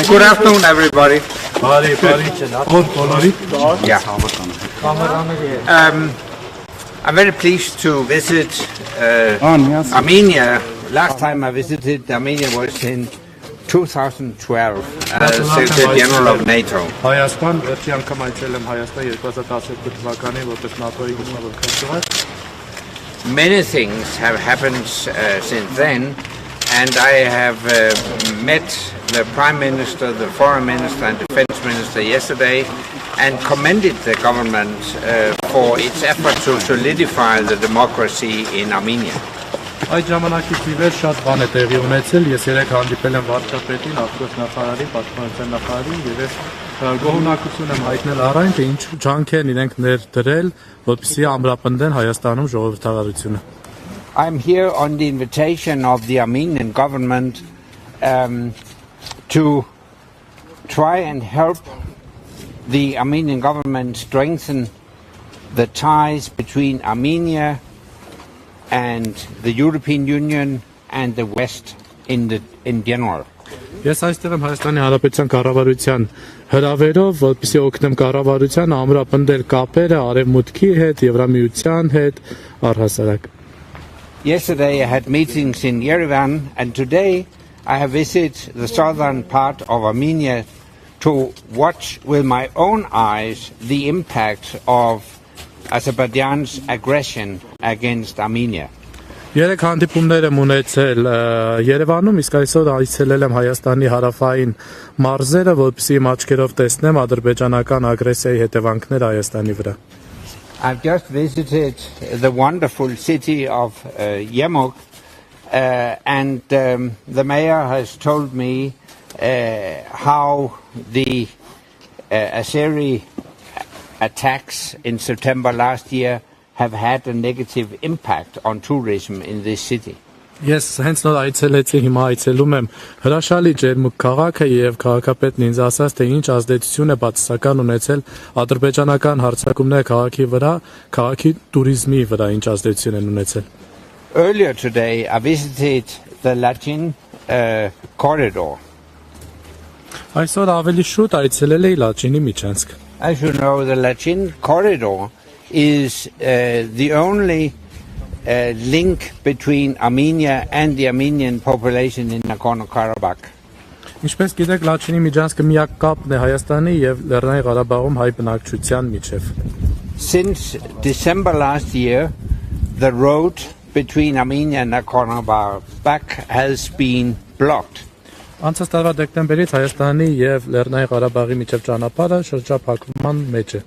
Good afternoon, everybody. I'm very pleased to visit Armenia. Last time I visited Armenia was in 2012 as Secretary General of NATO. Հայաստան վերջի անգամ այցելել եմ Հայաստան 2012 թվականին որպես ՆԱՏՕ-ի գլխավոր քարտուղար. Many things have happened since then, and I have met the Prime Minister, the Foreign Minister and Defense Minister yesterday and commended the government for its effort to solidify the democracy in Armenia. Այդ ժամանակից ի վեր շատ բան է տեղի ունեցել, ես երեք հանդիպել եմ վարչապետին, արտգործնախարարին, պաշտպանության նախարարին եւ ես գոհունակություն եմ հայտնել առայն թե ինչ ջանք են իրենք ներդրել, որպեսզի ամրապնդեն Հայաստանում ժողովրդավարությունը. I'm here on the invitation of the Armenian government to try and help the Armenian government strengthen the ties between Armenia and the European Union and the West in general. Ես այստեղ եմ Հայաստանի Հանրապետության կառավարության հրավերով, որպեսզի օգնեմ կառավարությանը ամրապնդել կապերը Արևմուտքի հետ, Եվրամիության հետ, առհասարակ. Yesterday I had meetings in Yerevan, and today I have visited the southern part of Armenia to watch with my own eyes the impact of Azerbaijan's aggression against Armenia. Երեք հանդիպումներ եմ ունեցել Երևանում, իսկ այսօր այցելել եմ Հայաստանի հարավային մարզերը, որպեսզի իմ աչքերով տեսնեմ ադրբեջանական ագրեսիայի հետևանքները Հայաստանի վրա. I've just visited the wonderful city of Ջերմուկ, and the mayor has told me how the Azeri attacks in September last year have had a negative impact on tourism in this city. Ես հենց նոր այցելեցի, հիմա այցելում եմ հրաշալի Ջերմուկ քաղաքը եւ քաղաքապետն ինձ ասաց, թե ինչ ազդեցություն է բացասական ունեցել ադրբեջանական հարձակումները քաղաքի վրա, քաղաքի туриզմի վրա ինչ ազդեցություն են ունեցել. Earlier today I visited the Lachin corridor. Այսօր ավելի շուտ այցելել էի Լաչինի միջանցք. As you know, the Lachin corridor is the only link between Armenia and the Armenian population in Nagorno-Karabakh. Ինչպես գիտեք, Լաչինի միջանցքը միակ կապն է Հայաստանի եւ Լեռնային Ղարաբաղում հայ բնակչության միջև. Since December last year, the road between Armenia and Nagorno-Karabakh has been blocked. Անցած տարվա դեկտեմբերից Հայաստանի եւ Լեռնային Ղարաբաղի միջև ճանապարհը շրջափակման մեջ է.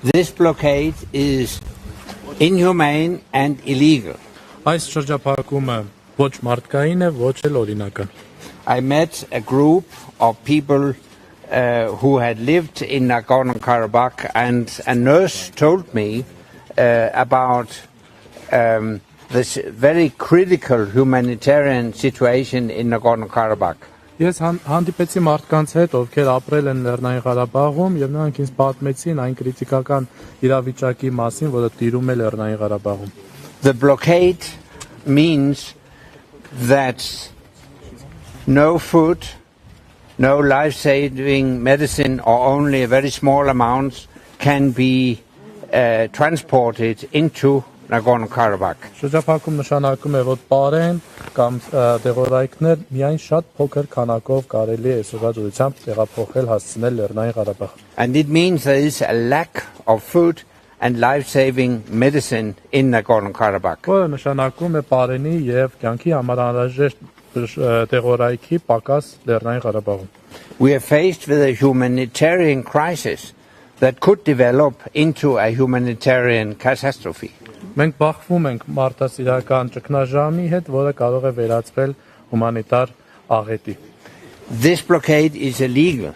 This blockade is inhumane and illegal. Այս շրջափակումը ոչ մարդկային է, ոչ էլ օրինական. I met a group of people who had lived in Nagorno-Karabakh, and a nurse told me about this very critical humanitarian situation in Nagorno-Karabakh. Ես հանդիպեցի մարդկանց հետ, ովքեր ապրել են Լեռնային Ղարաբաղում եւ նրանք ինձ պատմեցին այն քրիտիկական իրավիճակի մասին, որը տիրում է Լեռնային Ղարաբաղում. The blockade means that no food, no life-saving medicine, or only a very small amount can be transported into Nagorno-Karabakh. Շրջափակում նշանակում է, որ պարեն կամ դեղորայքներ միայն շատ փոքր քանակով կարելի է սովորությամբ տեղափոխել հասցնել Լեռնային Ղարաբաղ. And it means there is a lack of food and life-saving medicine in Nagorno-Karabakh. Որը նշանակում է բարենի եւ կյանքի համար անհրաժեշտ տեղորայքի պակաս Լեռնային Ղարաբաղում։ We are faced with a humanitarian crisis that could develop into a humanitarian catastrophe. Մենք բախվում ենք մարդասիրական ճգնաժամի հետ, որը կարող է վերածվել հումանիտար աղետի։ This blockade is illegal.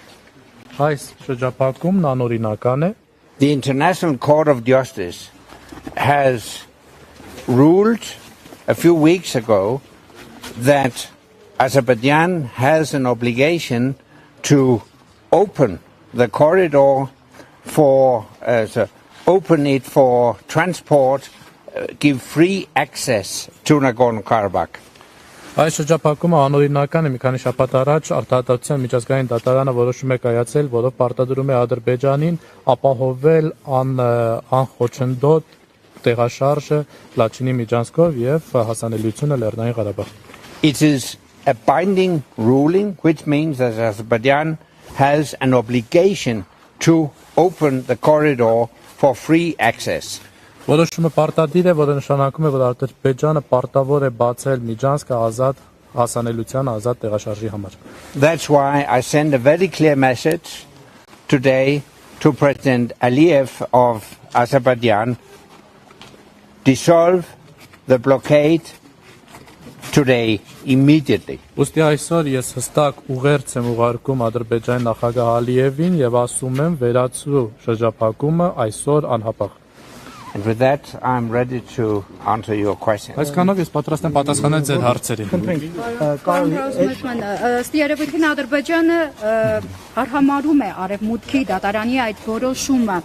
Այս շրջափակումն անօրինական է։ The International Court of Justice has ruled a few weeks ago that Azerbaijan has an obligation to open the corridor open it for transport, give free access to Nagorno-Karabakh. Այս շրջափակումը անօրինական է։ Մի քանի շաբաթ առաջ արտահայտության միջազգային դատարանը որոշում է կայացել, որով պարտադրում է Ադրբեջանին ապահովել անխոչնդոտ տեղաշարժը Լաչինի միջանցքով եւ հասանելիությունը Լեռնային Ղարաբաղ։ It is a binding ruling, which means that Azerbaijan has an obligation to open the corridor for free access. Որոշումը պարտադիր է, որը նշանակում է, որ Ադրբեջանը պարտավոր է բացել միջանցքը ազատ հասանելիության, ազատ տեղաշարժի համար։ That's why I send a very clear message today to President Aliyev of Azerbaijan: dissolve the blockade today, immediately. Ուստի այսօր ես հստակ ուղերձ եմ ուղարկում Ադրբեջանի նախագահ Ալիևին եւ ասում եմ վերացրու շրջափակումը այսօր անհապաղ։ And with that, I'm ready to answer your question. Այսքանով ես պատրաստ եմ պատասխանել ձեր հարցերին։ Ըստ երևույթին Ադրբեջանը արհամարում է արևմուտքի դատարանի այդ որոշումը։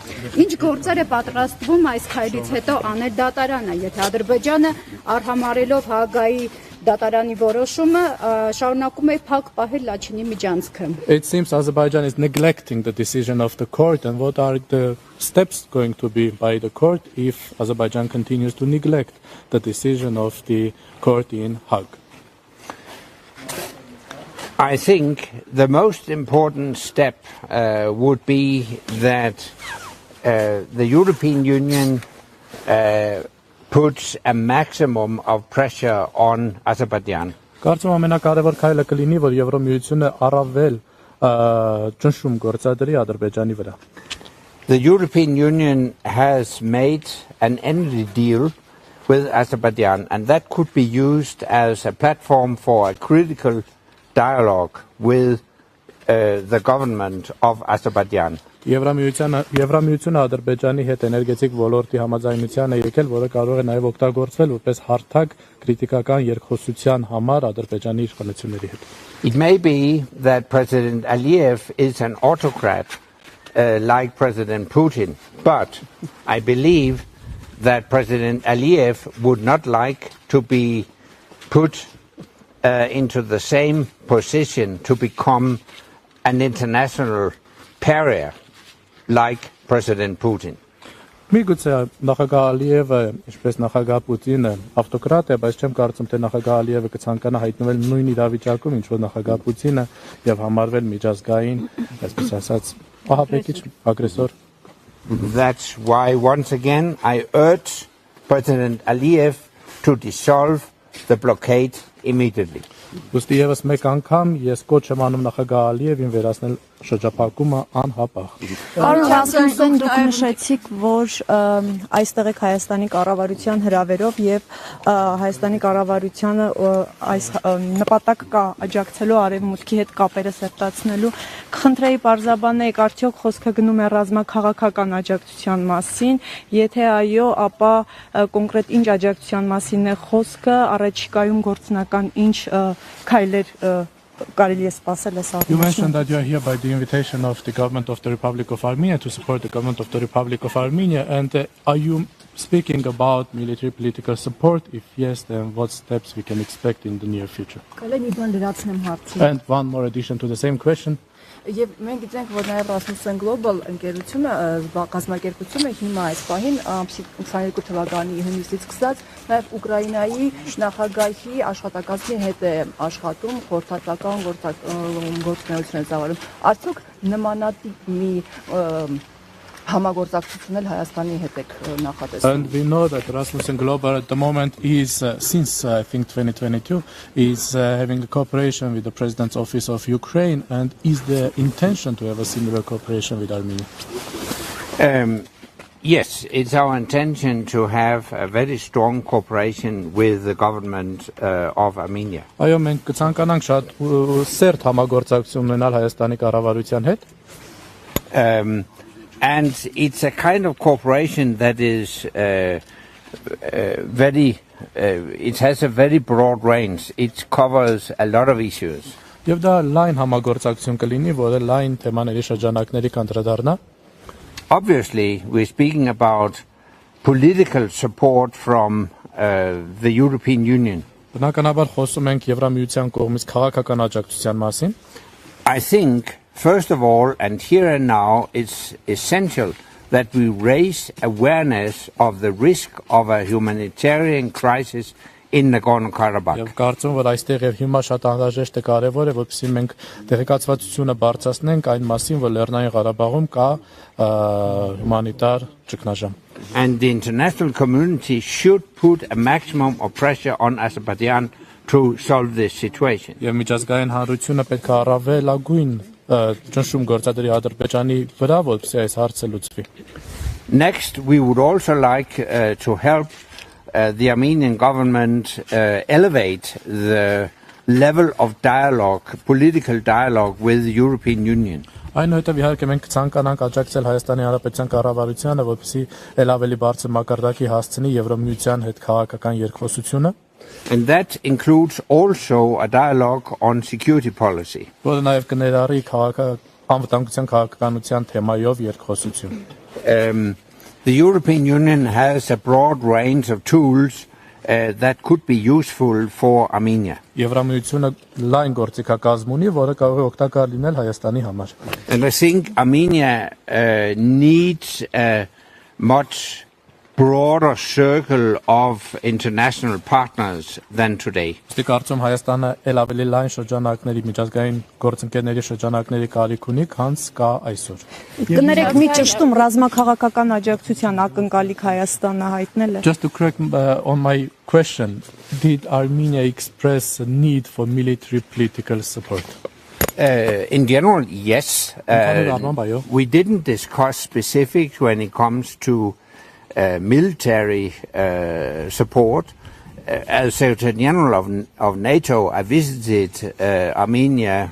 Ինչ գործեր է պատրաստվում այս քայլից հետո անել դատարանը, եթե Ադրբեջանը արհամարելով Հաագայի դատարանի որոշումը շարունակում է փակ պահել Լաչինի միջանցքը։ It seems Azerbaijan is neglecting the decision of the court, and what are the steps going to be by the court if Azerbaijan continues to neglect the decision of the court in Hague? I think the most important step would be that the European Union puts a maximum of pressure on Azerbaijan. Կարծում ամենակարևոր քայլը կլինի, որ Եվրոմիությունը առավել ճնշում գործադրի Ադրբեջանի վրա։ The European Union has made an energy deal with Azerbaijan, and that could be used as a platform for a critical dialogue with the government of Azerbaijan. Եվրամիությունը Ադրբեջանի հետ էներգետիկ ոլորտի համաձայնության է եկել, որը կարող է նաև օգտագործվել որպես հարթակ քրիտիկական երկխոսության համար Ադրբեջանի իշխանությունների հետ։ It may be that President Aliyev is an autocrat like President Putin, but I believe that President Aliyev would not like to be put into the same position to become an international pariah like President Putin. Միգուցե նախագահ Ալիևը, ինչպես նախագահ Պուտինը, ավտոկրատ է, բայց չեմ կարծում, թե նախագահ Ալիևը կցանկանա հայտնվել նույն իրավիճակում, ինչ որ նախագահ Պուտինը եւ համարվել միջազգային, այսպես ասած, ահաբեկիչ, ագրեսոր։ That's why once again I urge President Aliyev to dissolve the blockade immediately. Ուստի եւս մեկ անգամ ես կոչ եմ անում նախագահ Ալիևին վերացնել շրջափակումը անհապաղ։ Պարոն Հասունսեն, դուք նշեցիք, որ այստեղ եք Հայաստանի կառավարության հրավերով եւ Հայաստանի կառավարությանը այս նպատակ կա աջակցելու արևմուտքի հետ կապերը սերտացնելու։ Կխնդրեի պարզաբանեք, արդյոք խոսքը գնում է ռազմաքաղաքական աջակցության մասին, եթե այո, ապա կոնկրետ ինչ աջակցության մասին է խոսքը, առաջիկայում գործնական ինչ քայլեր You mentioned that you are here by the invitation of the government of the Republic of Armenia to support the government of the Republic of Armenia, and are you speaking about military political support? If yes, then what steps we can expect in the near future? And one more addition to the same question. Եվ մենք գիտենք, որ նաև Rasmussen Global ընկերությունը կազմակերպությունը հիմա այս պահին 22 թվականի հունիսից սկսած նաև Ուկրաինայի նախագահի աշխատակազմի հետ է աշխատում, խորհրդատական գործունեություն է ծավալում։ Արդյոք նմանատիպ մի համագործակցությունել Հայաստանի հետ եք նախատեսում։ And we know that Rasmussen Global at the moment is, since I think 2022, is having a cooperation with the President's Office of Ukraine, and is the intention to have a similar cooperation with Armenia? Yes, it's our intention to have a very strong cooperation with the government of Armenia. Այո, մենք կցանկանանք շատ սերտ համագործակցություն ունենալ Հայաստանի կառավարության հետ։ And it's a kind of cooperation that is it has a very broad range. It covers a lot of issues. Եվ դա լայն համագործակցություն կլինի, որը լայն թեմաների շրջանակների կանդրադառնա։ Obviously, we're speaking about political support from the European Union. Բնականաբար խոսում ենք Եվրամիության կողմից քաղաքական աջակցության մասին։ I think, first of all, and here and now, it's essential that we raise awareness of the risk of a humanitarian crisis in Nagorno-Karabakh. Եվ կարծում որ այստեղ եւ հիմա շատ անհրաժեշտ է կարեւոր է որպեսզի մենք տեղեկացվածությունը բարձրացնենք այն մասին, որ Լեռնային Ղարաբաղում կա հումանիտար ճգնաժամ։ And the international community should put a maximum of pressure on Azerbaijan to solve this situation. Եվ միջազգային հանրությունը պետք է առավելագույն ճնշում գործադրի Ադրբեջանի վրա, որպեսզի այս հարցը լուծվի։ Next, we would also like to help the Armenian government elevate the level of dialogue, political dialogue with the European Union. Այնուհետև իհարկե մենք ցանկանանք աջակցել Հայաստանի Հանրապետության կառավարությանը, որպեսզի ել ավելի բարձր մակարդակի հասցնի Եվրամիության հետ քաղաքական երկխոսությունը։ And that includes also a dialogue on security policy. Որը նաև կներառի անվտանգության քաղաքականության թեմայով երկխոսություն։ The European Union has a broad range of tools that could be useful for Armenia. Եվրամիությունը լայն գործիքակազմ ունի, որը կարող է օգտակար լինել Հայաստանի համար։ And I think Armenia needs a much broader circle of international partners than today. Իսկ կարծում Հայաստանը ել ավելի լայն շրջանակների միջազգային գործընկերների շրջանակների կարիք ունի, քան կա այսօր։ Կներեք մի ճշտում ռազմաքաղաքական աջակցության ակնկալիք Հայաստանը հայտնել է։ Just to correct on my question, did Armenia express a need for military political support? In general, yes. We didn't discuss specifics when it comes to military support. As Secretary General of NATO, I visited Armenia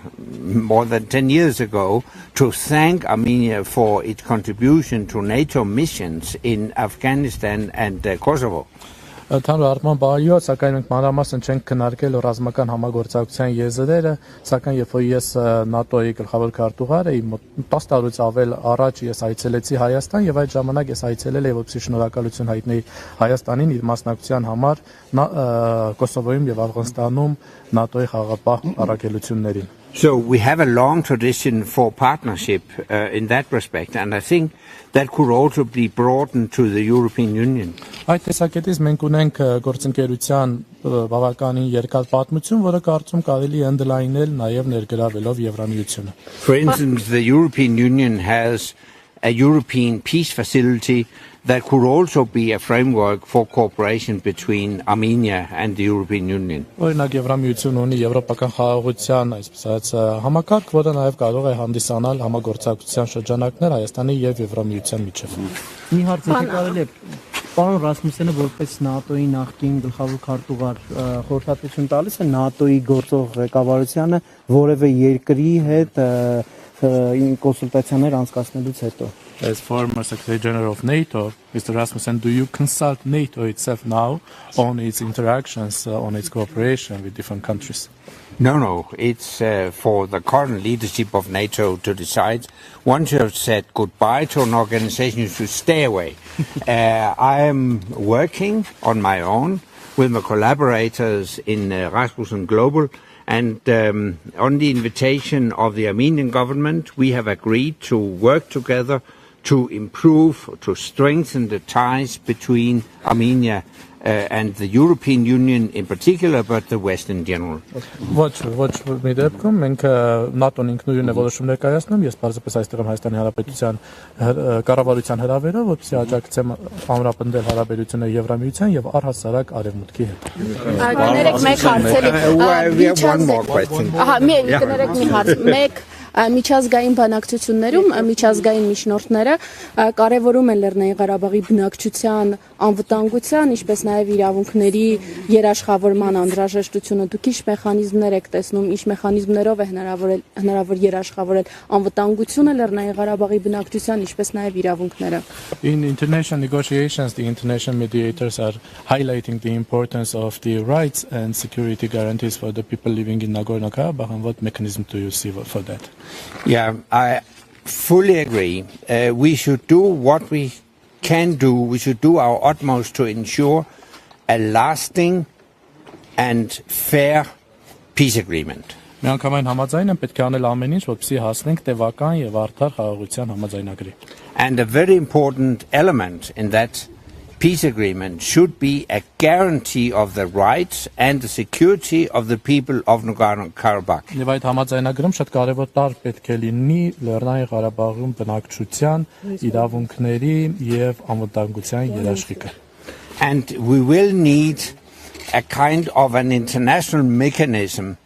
more than 10 years ago to thank Armenia for its contribution to NATO missions in Afghanistan and Kosovo. Թանր արման բարիոց, սակայն մենք մանրամասն չենք քննարկել ռազմական համագործակցության եզրերը, սակայն երբ որ ես ՆԱՏՕ-ի գլխավոր քարտուղար էի, 10 տարուց ավել առաջ ես այցելեցի Հայաստան եւ այդ ժամանակ ես այցելել էի որպեսզի շնորհակալություն հայտնեի Հայաստանին իր մասնակցության համար Կոսովոյում եւ Աֆղանստանում ՆԱՏՕ-ի խաղապահ առաքելություններին։ So we have a long tradition for partnership in that respect, and I think that could also be broadened to the European Union. Այդ տեսակետից մենք ունենք գործընկերության բավականին երկար պատմություն, որը կարծում կարելի է ընդլայնել նաև ներգրավելով Եվրամիությունը։ For instance, the European Union has a European peace facility that could also be a framework for cooperation between Armenia and the European Union. Օրինակ Եվրամիությունը ունի եվրոպական խաղաղության, այսպես ասած, համակարգ, որը նաև կարող է հանդիսանալ համագործակցության շրջանակներ Հայաստանի եւ Եվրամիության միջև։ Մի հարց կարելի է պարոն Ռասմուսյանը որպես ՆԱՏՕ-ի նախկին գլխավոր քարտուղար խորհրդատվություն տալիս է ՆԱՏՕ-ի գործող ղեկավարությանը որևէ երկրի հետ կոնսուլտացիաներ անցկացնելուց հետո։ As former Secretary General of NATO, Mr. Rasmussen, do you consult NATO itself now on its interactions, on its cooperation with different countries? No. It's for the current leadership of NATO to decide. Once you have said goodbye to an organization, you should stay away. I am working on my own with my collaborators in Rasmussen Global. And on the invitation of the Armenian government, we have agreed to work together to improve, to strengthen the ties between Armenia and the European Union in particular, but the West in general. Ոչ մի դեպքում մենք ՆԱՏՕ-ն ինքնուրույն է որոշումներ կայացնում, ես բարձրապես այստեղ եմ Հայաստանի Հանրապետության կառավարության հրավերով, որպեսզի աջակցեմ ամրապնդել հարաբերությունները Եվրամիության եւ առհասարակ Արևմուտքի հետ։ Կներեք մեկ հարցելի։ We have one more question. Կներեք մի հարց։ Մեկ միջազգային բանակցություններում միջազգային միջնորդները կարևորում են Լեռնային Ղարաբաղի բնակչության անվտանգության, ինչպես նաև իրավունքների երաշխավորման անհրաժեշտությունը։ Դուք ինչ մեխանիզմներ եք տեսնում, ինչ մեխանիզմներով է հնարավոր երաշխավորել անվտանգությունը Լեռնային Ղարաբաղի բնակչության, ինչպես նաև իրավունքները։ In international negotiations, the international mediators are highlighting the importance of the rights and security guarantees for the people living in Nagorno-Karabakh, and what mechanism do you see for that? Yeah, I fully agree. We should do what we can do. We should do our utmost to ensure a lasting and fair peace agreement. Միանգամայն համաձայն եմ պետք է անել ամեն ինչ, որպեսզի հասնենք տևական եւ արդար խաղաղության համաձայնագրի։ And a very important element in that peace agreement should be a guarantee of the rights and the security of the people of Nagorno-Karabakh. Եվ այդ համաձայնագրում շատ կարևոր տար պետք է լինի Լեռնային Ղարաբաղում բնակչության իրավունքների եւ անվտանգության երաշխիքը։ And we will need a kind of an international mechanism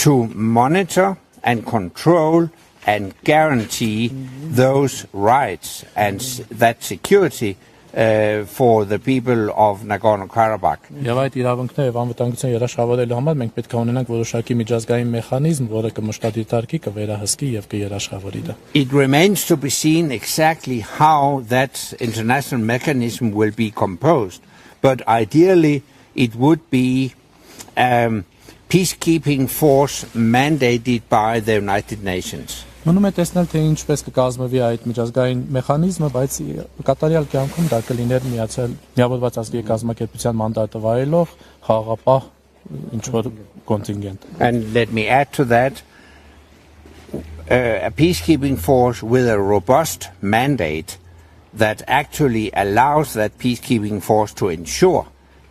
to monitor and control and guarantee those rights and that security for the people of Nagorno-Karabakh. Եվ այդ իրավունքները եւ անվտանգության երաշխավորելու համար մենք պետք է ունենանք որոշակի միջազգային մեխանիզմ, որը կմշտադիտարկի, կվերահսկի եւ կերաշխավորի դա։ It remains to be seen exactly how that international mechanism will be composed, but ideally it would be peacekeeping force mandated by the United Nations. Մնում է տեսնել թե ինչպես կկազմվի այդ միջազգային մեխանիզմը, բայց կատարյալ կյանքում դա կլիներ միավորված ազգերի կազմակերպության մանդատը վայելող խաղաղապահ ինչ-որ կոնտինգենտ։ And let me add to that, a peacekeeping force with a robust mandate that actually allows that peacekeeping force to ensure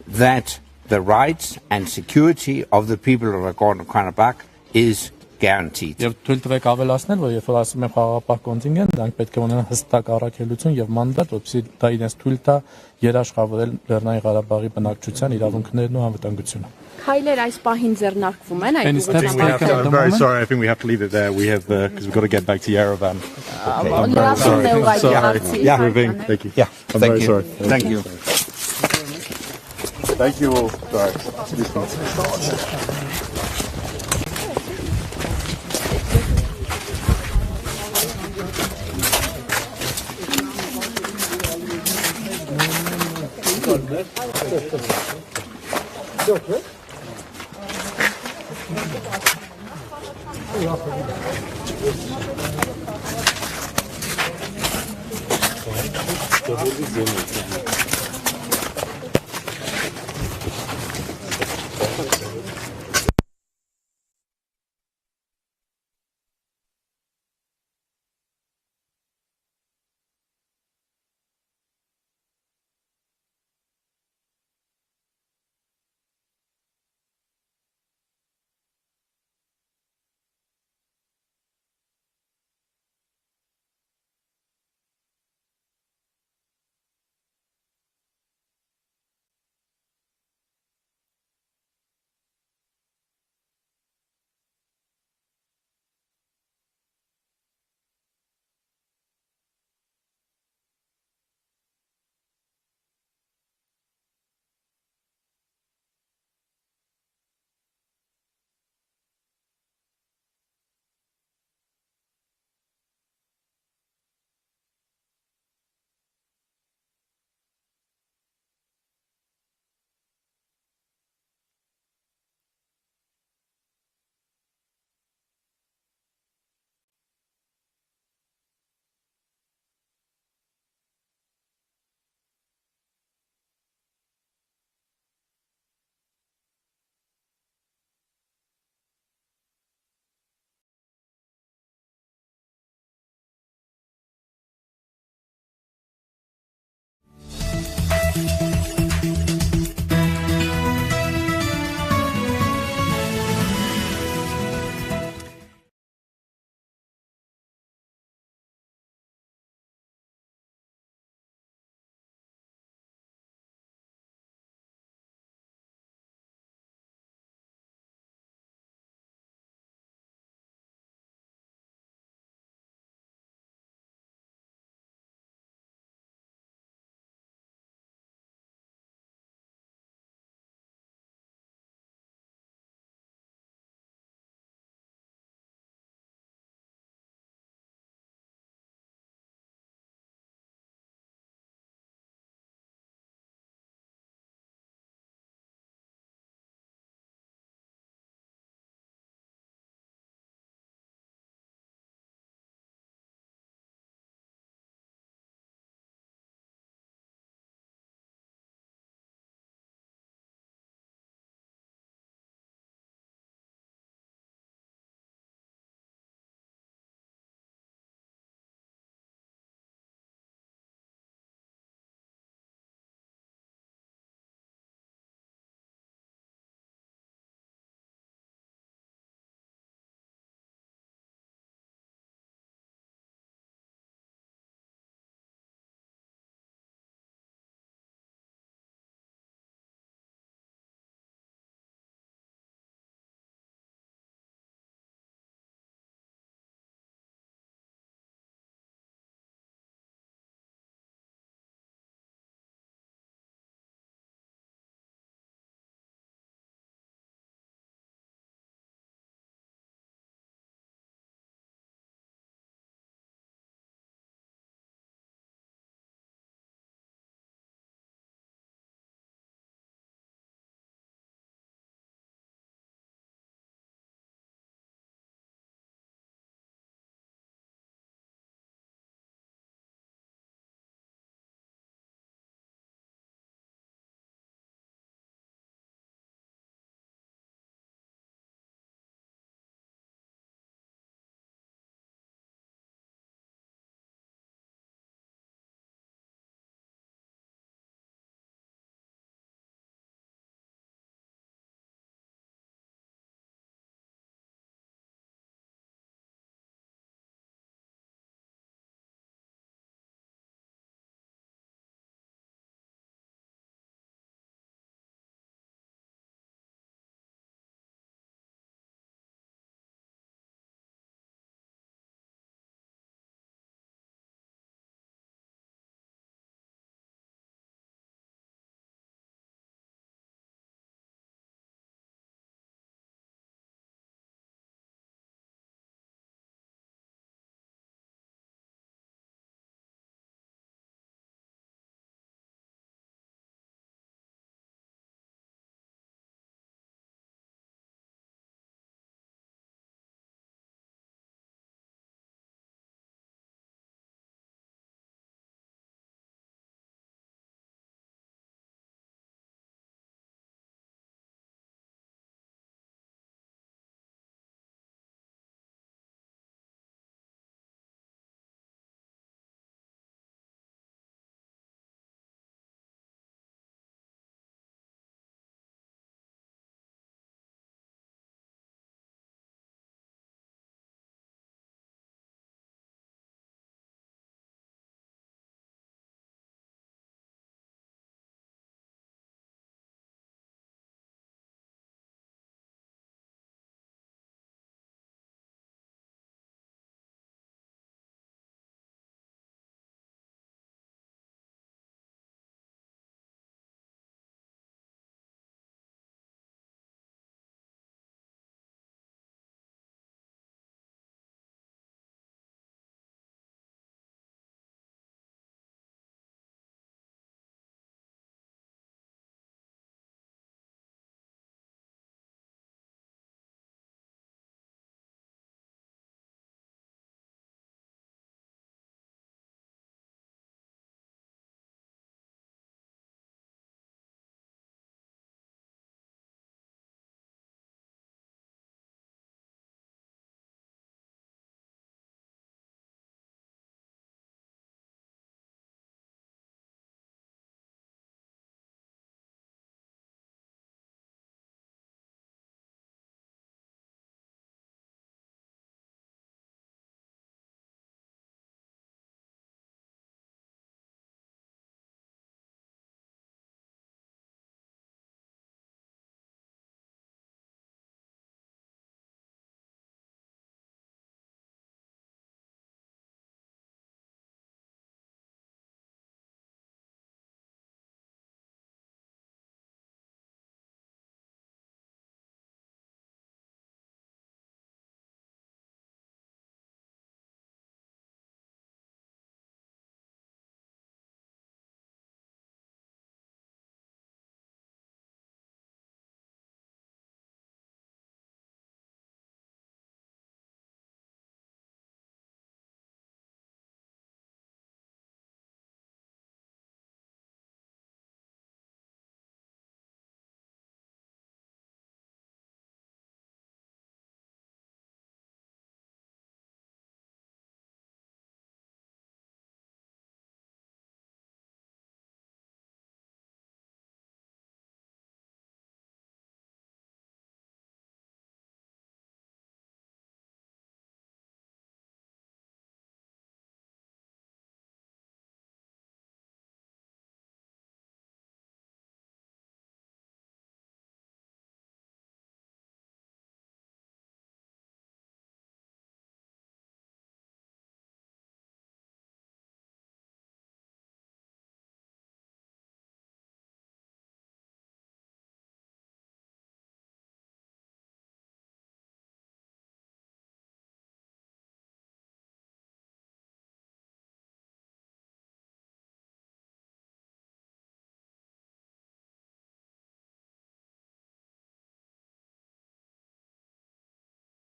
that the rights and security of the people of Nagorno-Karabakh is guaranteed. Եվ թույլ տվեք ավելացնել, որ երբ որ ասում եմ խաղաղապահ կոնտինգենտ, դրանք պետք է ունենան հստակ առաքելություն եւ մանդատ, որպեսզի դա իրենց թույլ տա երաշխավորել Լեռնային Ղարաբաղի բնակչության իրավունքներն ու անվտանգությունը։ Քայլեր այս պահին ձեռնարկվում են այդ I'm very sorry, I think we have to leave it there. We have because we've got to get back to Yerevan. Yeah, Thank you. Yeah, I'm thank very you. sorry. Thank you. Thank you all. Sorry. Good.